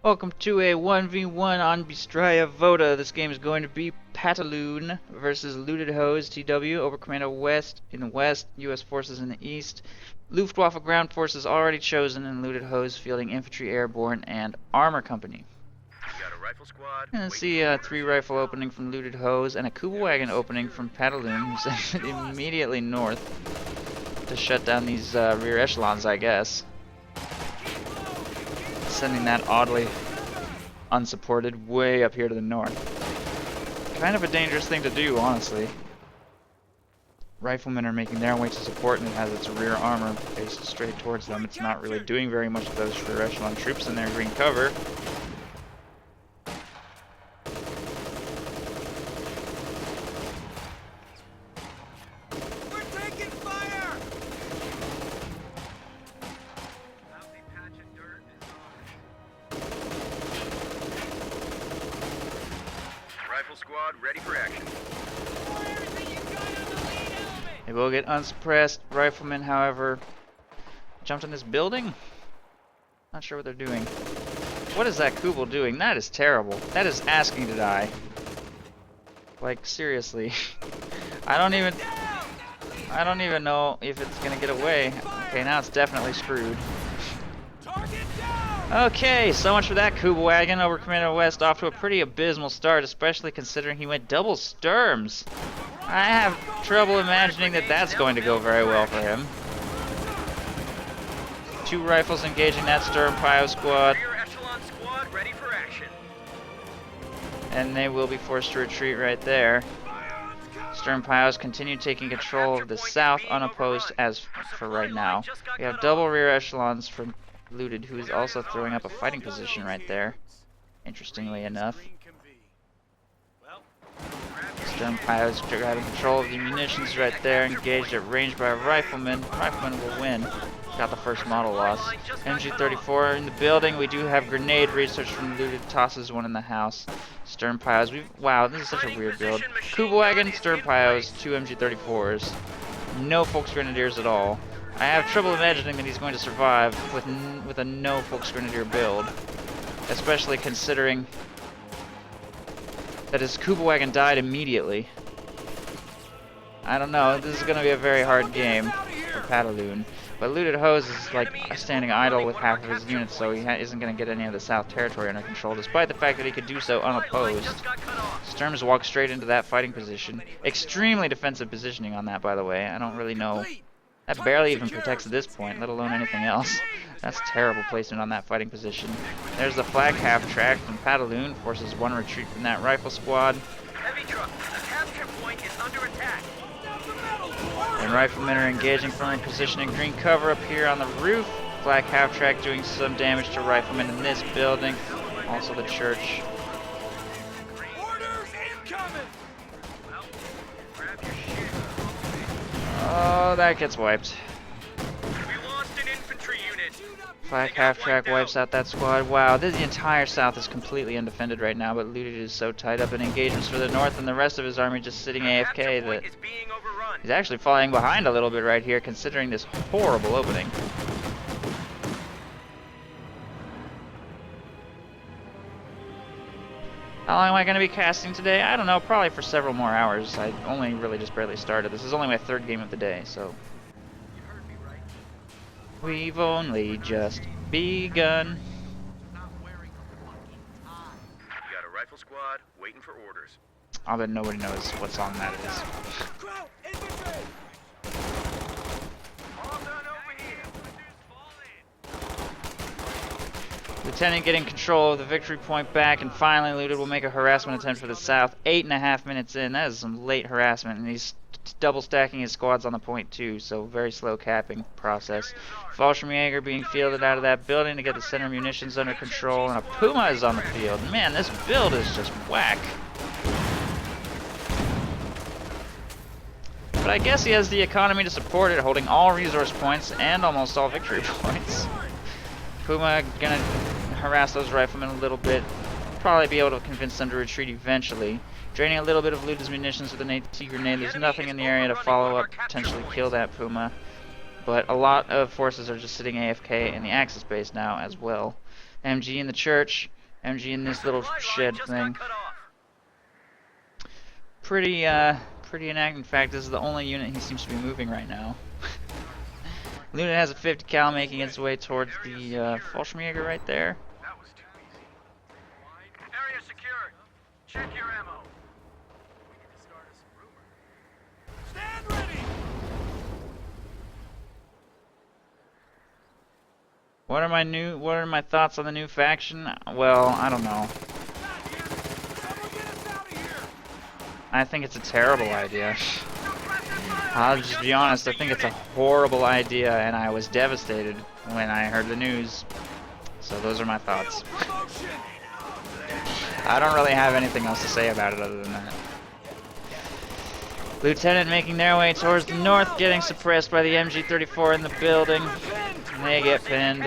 Welcome to a 1v1 on Bystraya Voda. This game is going to be Pataloon versus Lewted Hose, TW, Oberkommando West in the west, US forces in the east. Luftwaffe ground forces already chosen, and Lewted Hose fielding infantry, airborne, and armor company. And let's see a 3-rifle opening from Lewted Hose and a Kubel wagon opening from Pataloon, who's headed immediately north to shut down these rear echelons, I guess. Sending that oddly unsupported way up here to the north. Kind of a dangerous thing to do, honestly. Riflemen are making their way to support, and it has its rear armor faced straight towards them. It's not really doing very much to those rear echelon troops in their green cover. Squad ready for action. They will get unsuppressed. Riflemen, however, jumped in this building? Not sure what they're doing. What is that Kubel doing? That is terrible. That is asking to die. Like, seriously. I don't even know if it's gonna get away. Okay, now it's definitely screwed. Okay, so much for that Kubel wagon. Oberkommando West off to a pretty abysmal start, especially considering he went double Sturms. I have trouble imagining that that's going to go very well for him. 2 rifles engaging that Sturm Pio squad. And they will be forced to retreat right there. Sturm Pios continue taking control of the south unopposed as for right now. We have double rear echelons from Lewted, who is also throwing up a fighting position right there, interestingly enough. Sturm Pios grabbing control of the munitions right there, engaged at range by a rifleman. Rifleman will win. Got the first model loss. MG34 in the building. We do have grenade research from Lewted, tosses one in the house. Sturm Pios. Wow, this is such a weird build. Kubel wagon, Sturm Pios, 2 MG34s. No Volksgrenadiers at all. I have trouble imagining that he's going to survive with a no Volksgrenadier build, especially considering that his Kubel wagon died immediately. I don't know, this is going to be a very hard game for Pataloon, but Lewted Hose is like standing idle with half of his units, so he isn't going to get any of the South Territory under control, despite the fact that he could do so unopposed. Sturms walk straight into that fighting position. Extremely defensive positioning on that, by the way. I don't really know. That barely even protects at this point, let alone anything else. That's terrible placement on that fighting position. There's the flag half-track from Pataloon, forces 1 retreat from that rifle squad. Heavy truck, the capture point is under attack. And riflemen are engaging from a position in green cover up here on the roof. Flag half-track doing some damage to riflemen in this building. Also the church. Orders incoming! Well, grab your shit. Oh, that gets wiped. We lost an infantry unit. Flag half-track wipes out that squad. Wow, the entire south is completely undefended right now, but Lewted is so tied up in engagements for the north and the rest of his army just sitting AFK that he's actually falling behind a little bit right here, considering this horrible opening. How long am I going to be casting today? I don't know, probably for several more hours. I only really just barely started. This is only my 3rd game of the day, so... We've only just begun. You got a rifle squad waiting for orders. I bet nobody knows what song that is. Lieutenant getting control of the victory point back, and finally Lewted will make a harassment attempt for the south. 8.5 minutes in. That is some late harassment, and he's double stacking his squads on the point too, so very slow capping process. Fallschirmjäger being fielded out of that building to get the center munitions under control, and a Puma is on the field. Man, this build is just whack. But I guess he has the economy to support it, holding all resource points and almost all victory points. Puma gonna harass those riflemen a little bit, probably be able to convince them to retreat eventually. Draining a little bit of Lewted's munitions with an AT grenade. There's nothing in the area to follow up, potentially kill that Puma. but a lot of forces are just sitting AFK in the Axis base now as well. MG in the church, MG in this little shed thing. Pretty inactive. In fact, this is the only unit he seems to be moving right now. Lewted has a 50 cal making its way towards the Fallschirmjäger right there. That was too easy. Area secured. Check your ammo. We need to start us a rumor. Stand ready. What are my thoughts on the new faction? Well, I don't know. I think it's a terrible idea. I'll just be honest, I think it's a horrible idea, and I was devastated when I heard the news. So those are my thoughts. I don't really have anything else to say about it other than that. Lieutenant making their way towards the north, getting suppressed by the MG-34 in the building. And they get pinned.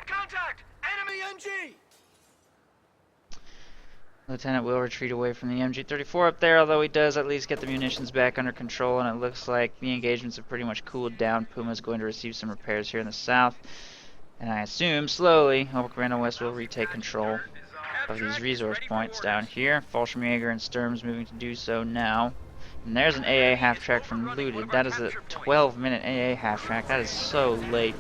Contact! Enemy MG! Lieutenant will retreat away from the MG-34 up there, although he does at least get the munitions back under control, and it looks like the engagements have pretty much cooled down. Puma's going to receive some repairs here in the south, and I assume slowly Oberkommando West will retake control of these resource points down here. Fallschirmjäger and Sturm's moving to do so now. And there's an AA half-track from Lewted. That is a 12-minute AA half-track. That is so late.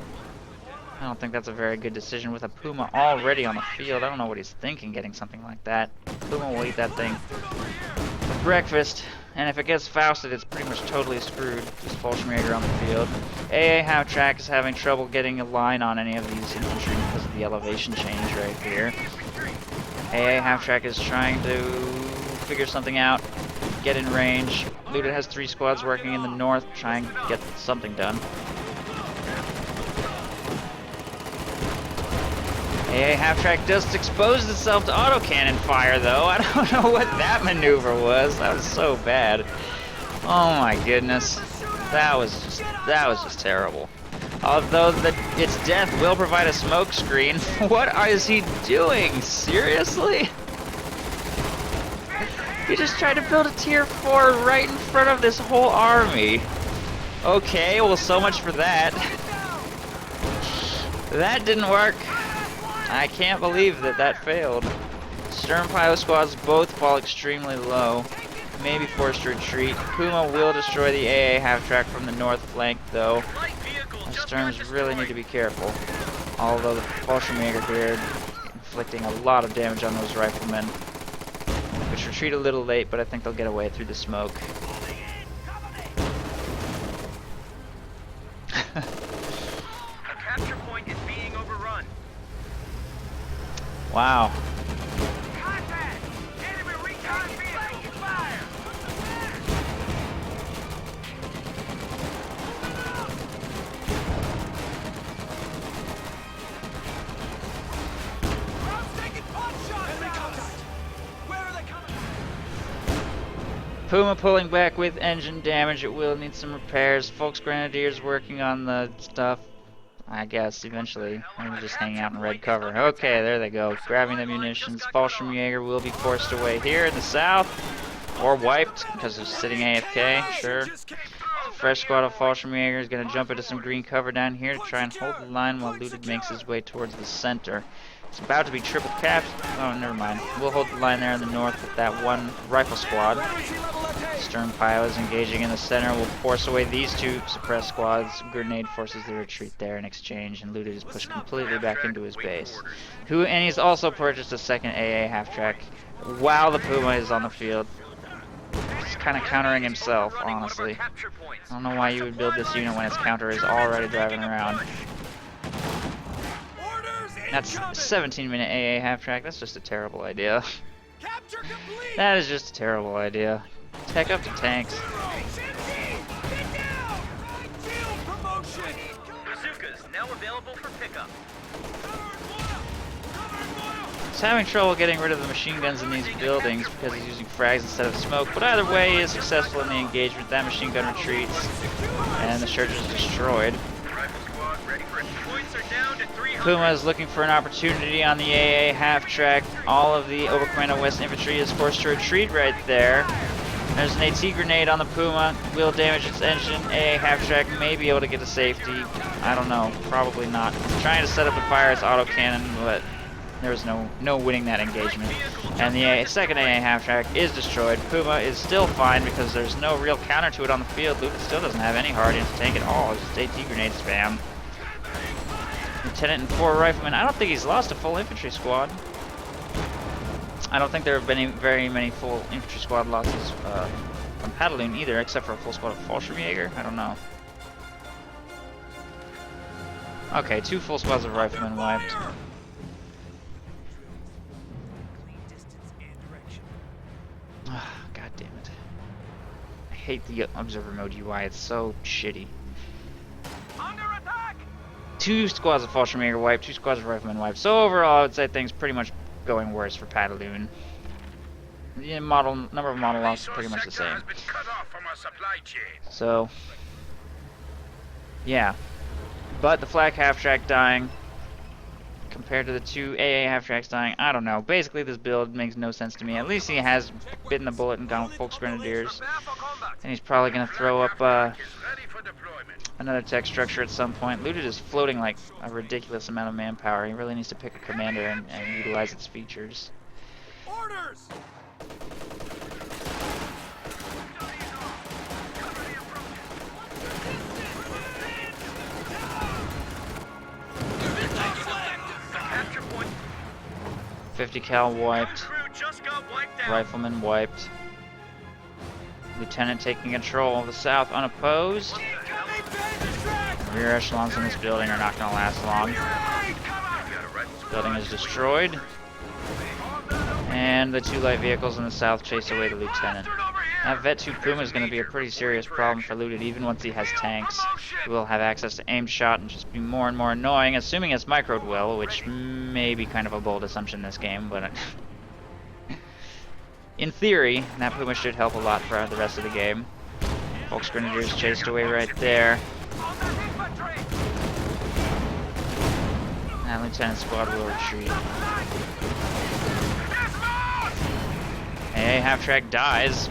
I don't think that's a very good decision with a Puma already on the field. I don't know what he's thinking getting something like that. Puma will eat that thing for breakfast. And if it gets Fausted, it's pretty much totally screwed. Just Fallschirmjäger on the field. AA half-track is having trouble getting a line on any of these infantry because of the elevation change right here. AA half-track is trying to figure something out, get in range. Lewted has 3 squads working in the north, trying to get something done. AA half-track just exposed itself to autocannon fire, though. I don't know what that maneuver was. That was so bad. Oh my goodness, that was just terrible. Although its death will provide a smoke screen. What is he doing? Seriously? He just tried to build a tier 4 right in front of this whole army. Okay, well, so much for that. That didn't work. I can't believe that failed. Stern pilot squads both fall extremely low. Maybe forced to retreat. Puma will destroy the AA half-track from the north flank, though. The Sterns really need to be careful. Although the Fallschirmjäger here inflicting a lot of damage on those riflemen. Which retreat a little late, but I think they'll get away through the smoke. A capture point is being overrun. Wow. Contact! Enemy recon vehicle! Fire! Puma pulling back with engine damage. It will need some repairs. Volksgrenadiers working on the stuff. I guess eventually. Maybe just hanging out in red cover. Okay, there they go. Grabbing the munitions. Fallschirmjäger will be forced away here in the south. Or wiped because they're sitting AFK. Sure. Fresh squad of Fallschirmjäger is going to jump into some green cover down here to try and hold the line while Lewted makes his way towards the center. It's about to be triple capped. Oh, never mind. We'll hold the line there in the north with that one rifle squad. Stern pilots engaging in the center will force away these 2 suppressed squads. Grenade forces the retreat there in exchange, and Lewted is pushed completely back into his base. And he's also purchased a second AA half-track while the Puma is on the field. He's kind of countering himself, honestly. I don't know why you would build this unit when its counter is already driving around. That's 17-minute AA half-track. That's just a terrible idea. That is just a terrible idea. Tech up to tanks. Bazookas now available for pickup. He's having trouble getting rid of the machine guns in these buildings because he's using frags instead of smoke, but either way, he is successful in the engagement. That machine gun retreats, and the church is destroyed. Rifle squad Ready for it. Points are down to 300. Puma is looking for an opportunity on the AA half-track. All of the Oberkommando West Infantry is forced to retreat right there. There's an AT grenade on the Puma. Will damage its engine. AA half-track may be able to get to safety. I don't know. Probably not. It's trying to set up and fire its autocannon, but there was no winning that engagement. And the second AA half-track is destroyed. Puma is still fine because there's no real counter to it on the field. Lewted still doesn't have any hard anti-tank at all. It's just AT grenade spam. Lieutenant and 4 riflemen. I don't think he's lost a full infantry squad. I don't think there have been very many full infantry squad losses from Pataloon either, except for a full squad of Fallschirmjäger. I don't know. Okay, 2 full squads of riflemen wiped. God damn it. I hate the observer mode UI, it's so shitty. Under attack! 2 squads of Fallschirmjäger wiped, 2 squads of riflemen wiped. So overall, I would say things pretty much going worse for Pataloon. The number of model losses is pretty much the same. So, yeah. But the flak half-track dying, compared to the 2 AA half-tracks dying, I don't know. Basically, this build makes no sense to me. At least he has bitten the bullet and gone with Volksgrenadiers. And he's probably going to throw up another tech structure at some point. Lewted is floating like a ridiculous amount of manpower. He really needs to pick a commander and utilize its features. Orders! Capture point. 50 cal wiped. Crew just got wiped out. Rifleman wiped. Lieutenant taking control of the south unopposed. Rear echelons in this building are not going to last long. This building is destroyed. And the 2 light vehicles in the south chase away the lieutenant. That Vet 2 Puma is going to be a pretty serious problem for Lewted, even once he has tanks. He will have access to aimed shot and just be more and more annoying, assuming it's microed well, which may be kind of a bold assumption in this game, but in theory, that Puma should help a lot for the rest of the game. Volksgrenadiers chased away right there. And Lieutenant Squad will retreat. Hey, half-track dies.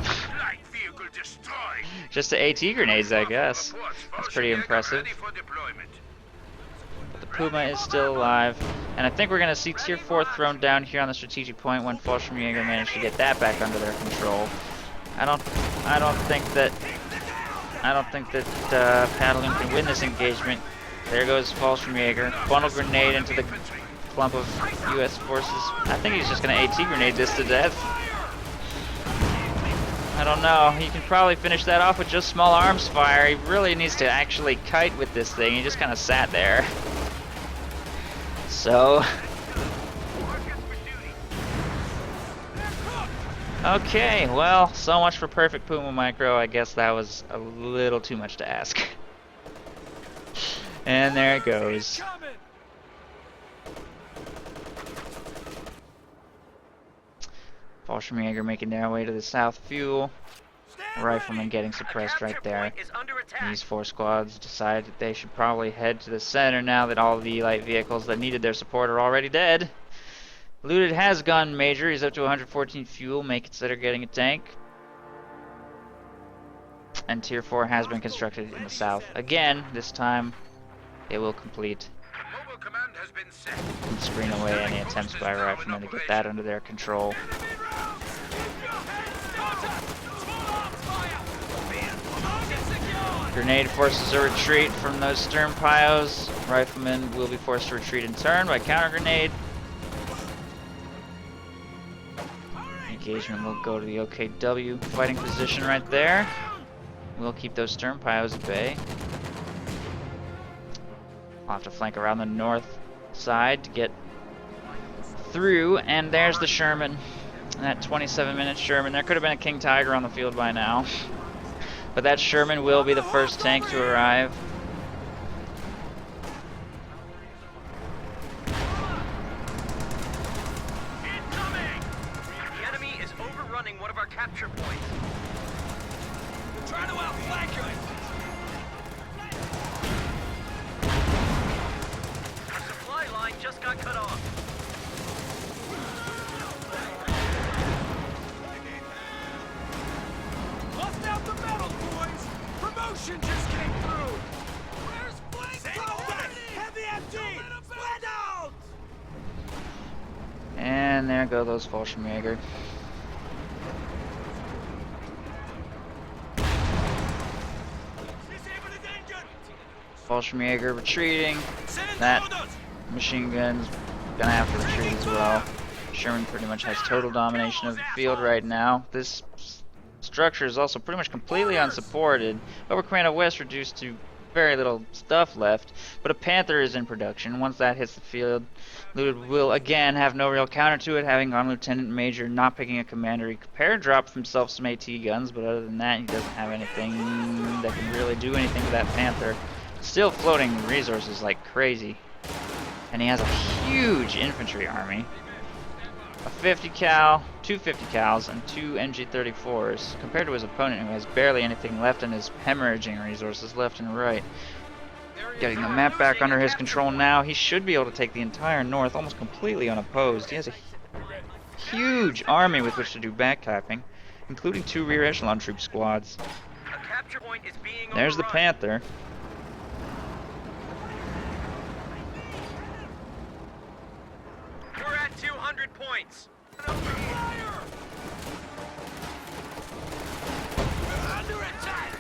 Just to AT grenades, I guess. That's pretty impressive. But the Puma is still alive. And I think we're going to see Tier 4 thrown down here on the strategic point when Fallschirmjäger managed to get that back under their control. I don't think that Pataloon can win this engagement. There goes Fallschirmjäger. Bundle grenade into the clump of US forces. I think he's just going to AT grenade this to death. I don't know. He can probably finish that off with just small arms fire. He really needs to actually kite with this thing. He just kind of sat there. So... okay, well, so much for perfect Puma Micro. I guess that was a little too much to ask. And there it goes. Fallschirmjäger making their way to the south fuel. Riflemen getting suppressed right there. These 4 squads decide that they should probably head to the center now that all the light vehicles that needed their support are already dead. Lewted has gone major. He's up to 114 fuel. May consider getting a tank. And Tier 4 has been constructed in the south. Again, this time they will complete and screen away any attempts by riflemen to get that under their control. Grenade forces a retreat from those stern pios. Riflemen will be forced to retreat in turn by counter grenade. Engagement will go to the OKW fighting position right there. We'll keep those stern pios at bay. I'll have to flank around the north side to get through, and there's the Sherman. That 27-minute Sherman. There could have been a King Tiger on the field by now. But that Sherman will be the first tank to arrive. Incoming! The enemy is overrunning one of our capture points. Try to outflank him! motion just came through! Where's Flame? Heavy MG! Spread out! And there go those Fallschirmjäger. Fallschirmjäger retreating. That machine gun's gonna have to retreat as well. Sherman pretty much has total domination of the field right now. This structure is also pretty much completely unsupported. Over Commando West reduced to very little stuff left, but a Panther is in production. Once that hits the field, Lewted will again have no real counter to it, having gone Lieutenant Major, not picking a commander. He could pair-drop himself some AT guns, but other than that, he doesn't have anything that can really do anything to that Panther. Still floating resources like crazy. And he has a huge infantry army. A 50 cal, two 50 cals, and two MG34s, compared to his opponent who has barely anything left and is hemorrhaging resources left and right. Getting the map back under his control now, he should be able to take the entire north almost completely unopposed. He has a huge army with which to do backtapping, including two rear echelon troop squads. There's the Panther. We're at 200 points. Under attack.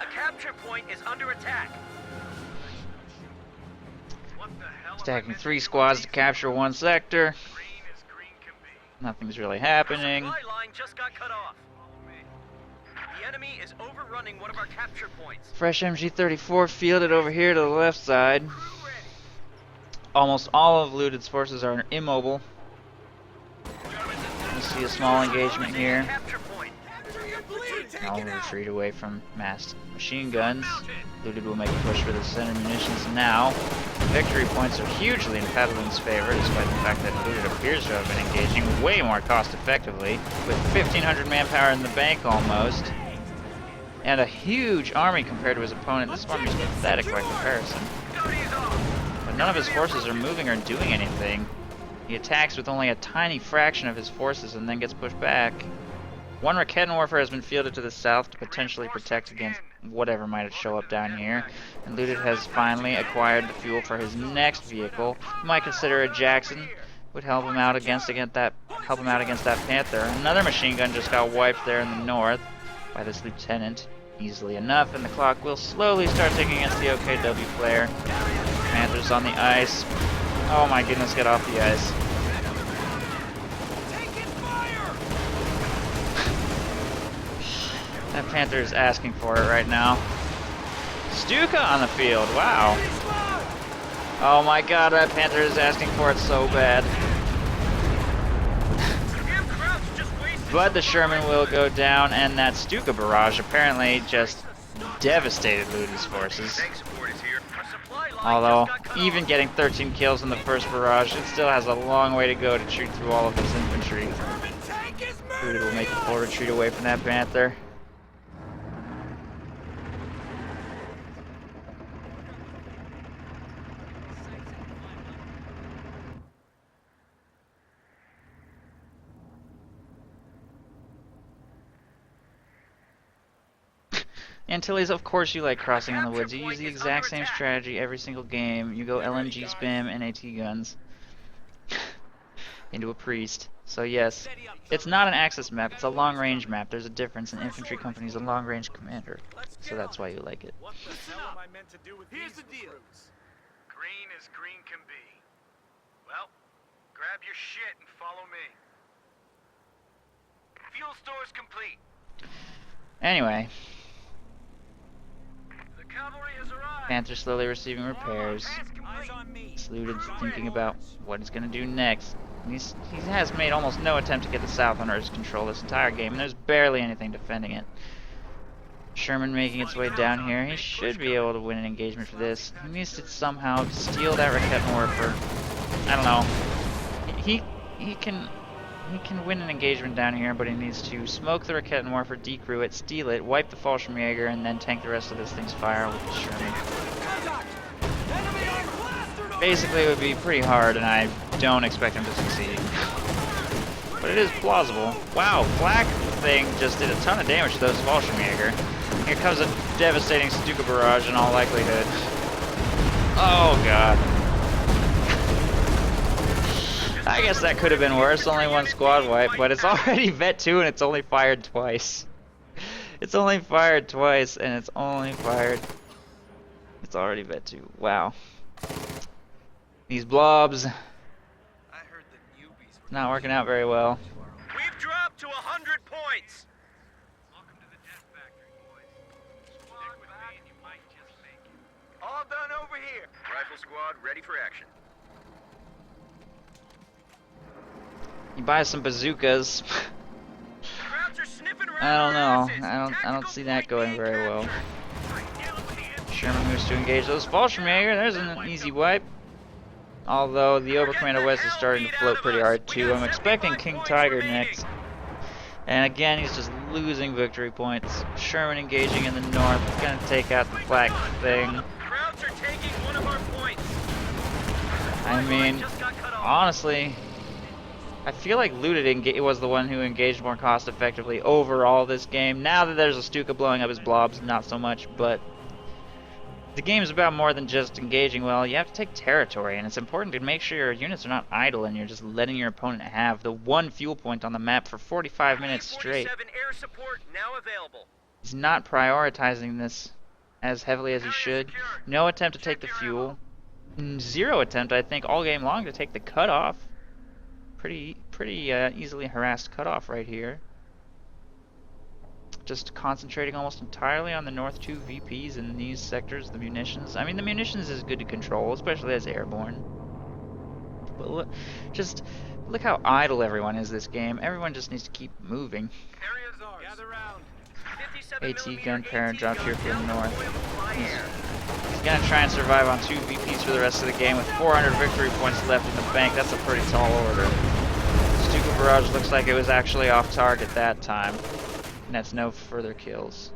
A capture point is under attack. What the hell? Stacking 3 squads to capture 1 sector. Nothing's really happening. Supply line just got cut off. The enemy is overrunning one of our capture points. Fresh MG34 fielded over here to the left side. Almost all of Lewted's forces are immobile. You see a small engagement here. Now we'll retreat away from massed machine guns. Lewted will make a push for the center munitions now. Victory points are hugely in Pataloon's favor, despite the fact that Lewted appears to have been engaging way more cost effectively, with 1,500 manpower in the bank almost. And a huge army compared to his opponent. This army is pathetic by comparison. But none of his forces are moving or doing anything. He attacks with only a tiny fraction of his forces and then gets pushed back. One Rakettenwerfer has been fielded to the south to potentially protect against whatever might show up down here. And Lewted has finally acquired the fuel for his next vehicle. You might consider a Jackson. Would help him out against that Panther. Another machine gun just got wiped there in the north by this lieutenant. Easily enough, and the clock will slowly start ticking against the OKW flare. Panther's on the ice. Oh my goodness, get off the ice. That Panther is asking for it right now. Stuka on the field, wow. Oh my god, that Panther is asking for it so bad. But the Sherman will go down, and that Stuka barrage apparently just devastated Lewted's forces. Although, even getting 13 kills in the first barrage, it still has a long way to go to shoot through all of his infantry. Lewted will make a full retreat away from that Panther. Antilles, of course you like crossing in the woods. You use the exact same strategy every single game. You go LMG spam and AT guns into a priest. So yes, it's not an Axis map, it's a long-range map. There's a difference. An infantry company is a long-range commander. So that's why you like it. What the hell am I meant to do with Here's the deal. Green as green can be. Well, grab your shit and follow me. Fuel store's complete. Anyway. Cavalry has arrived. Panther slowly receiving repairs. Lewted's thinking about what he's going to do next. He has made almost no attempt to get the south under his control this entire game, and there's barely anything defending it. Sherman making its way down here. He should be able to win an engagement for this. He needs to somehow steal that Rakettenwerfer. I don't know. He can win an engagement down here, but he needs to smoke the Rakettenwerfer, decrew it, steal it, wipe the Fallschirmjäger, and then tank the rest of this thing's fire with the Sherman. basically it would be pretty hard, and I don't expect him to succeed. But it is plausible. Wow, Flak thing just did a ton of damage to those Fallschirmjäger. Here comes a devastating Stuka barrage in all likelihood. Oh god. I guess that could have been worse, only one squad wipe, but it's already Vet 2 and it's only fired twice. It's only fired twice and it's only fired... It's already Vet 2. Wow. These blobs... Not working out very well. We've dropped to 100 points. Welcome to the death factory, boys. Stick with me and you might just make it. All done over here. Rifle squad ready for action. You buy some bazookas. Crowds are sniffing around I don't know. our asses. I don't see that going Tactical very well. point being captured. Sherman moves to engage those Fallschirmjäger. There's an easy wipe. Although the Oberkommando West is starting to float pretty hard too. I'm expecting King Tiger next. And again, he's just losing victory points. Sherman engaging in the north. Gonna take out the Flak thing. Crowds are taking one of our points. I mean, honestly, I feel like Lewted was the one who engaged more cost effectively overall this game. Now that there's a Stuka blowing up his blobs, not so much, but the game is about more than just engaging well. You have to take territory, and it's important to make sure your units are not idle and you're just letting your opponent have the one fuel point on the map for 45 minutes straight. Air support now available. He's not prioritizing this as heavily as he should. No attempt to take the fuel. Zero attempt, I think, all game long to take the cutoff. Pretty easily harassed cutoff right here. Just concentrating almost entirely on the North 2 VPs in these sectors, the munitions. I mean, the munitions is good to control, especially as airborne. But look, just look how idle everyone is this game. Everyone just needs to keep moving. Area's ours. Gather round. AT gun parent dropped here from the north. He's gonna try and survive on 2 VPs for the rest of the game with 400 victory points left in the bank. That's a pretty tall order. Stuka barrage looks like it was actually off target that time. And that's no further kills.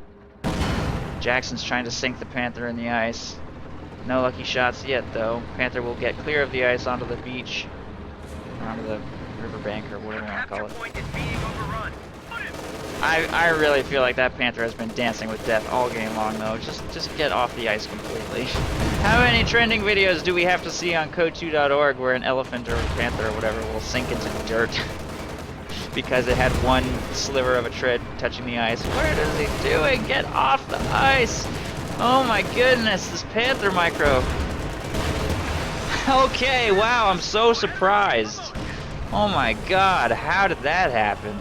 Jackson's trying to sink the Panther in the ice. No lucky shots yet, though. Panther will get clear of the ice onto the beach, or onto the riverbank, or whatever you want to call it. I really feel like that Panther has been dancing with death all game long, though. Just get off the ice completely. How many trending videos do we have to see on code2.org where an elephant or a panther or whatever will sink into dirt because it had one sliver of a tread touching the ice? What is he doing? Get off the ice! Oh my goodness, this Panther micro. Okay, wow, I'm so surprised. Oh my god, how did that happen?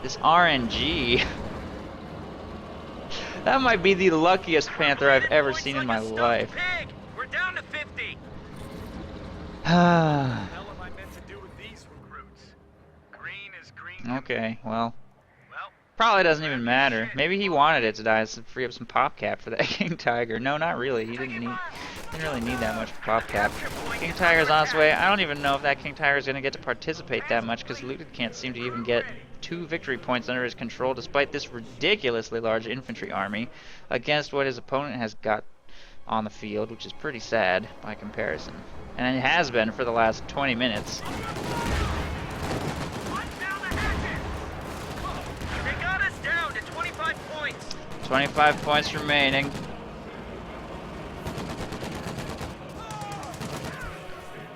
This RNG. That might be the luckiest Panther I've ever seen in my life. We're down to 50. Okay, well, probably doesn't even matter. Maybe he wanted it to die to free up some pop cap for that King Tiger. No, not really. He didn't really need that much pop cap. King Tiger's on its way. I don't even know if that King Tiger is going to get to participate that much because Lewted can't seem to even get 2 victory points under his control despite this ridiculously large infantry army against what his opponent has got on the field, which is pretty sad by comparison. And it has been for the last 20 minutes. They got us down to 25 points. 25 points remaining.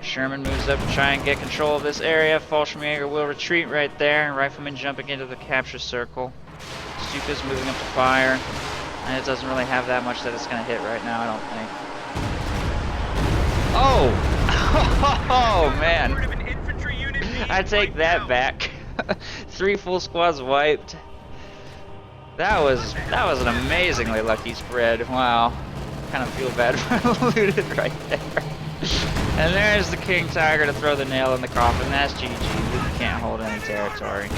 Sherman moves up to try and get control of this area. Fallschirmjäger will retreat right there. Rifleman jumping into the capture circle. Stuka's moving up to fire. And it doesn't really have that much that it's going to hit right now, I don't think. Oh! Oh, man. I take that back. 3 full squads wiped. That was an amazingly lucky spread. Wow. Kind of feel bad for Lewted right there. And there's the King Tiger to throw the nail in the coffin. That's GG. Lewted can't hold any territory.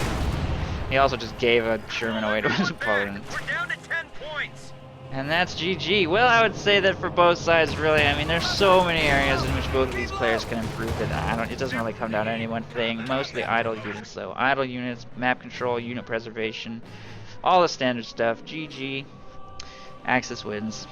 He also just gave a Sherman away to his opponent. We're down to 10 points. And that's GG. Well, I would say that for both sides, really. I mean, there's so many areas in which both of these players can improve that it doesn't really come down to any one thing. Mostly idle units, though. Idle units, map control, unit preservation, all the standard stuff. GG. Axis wins.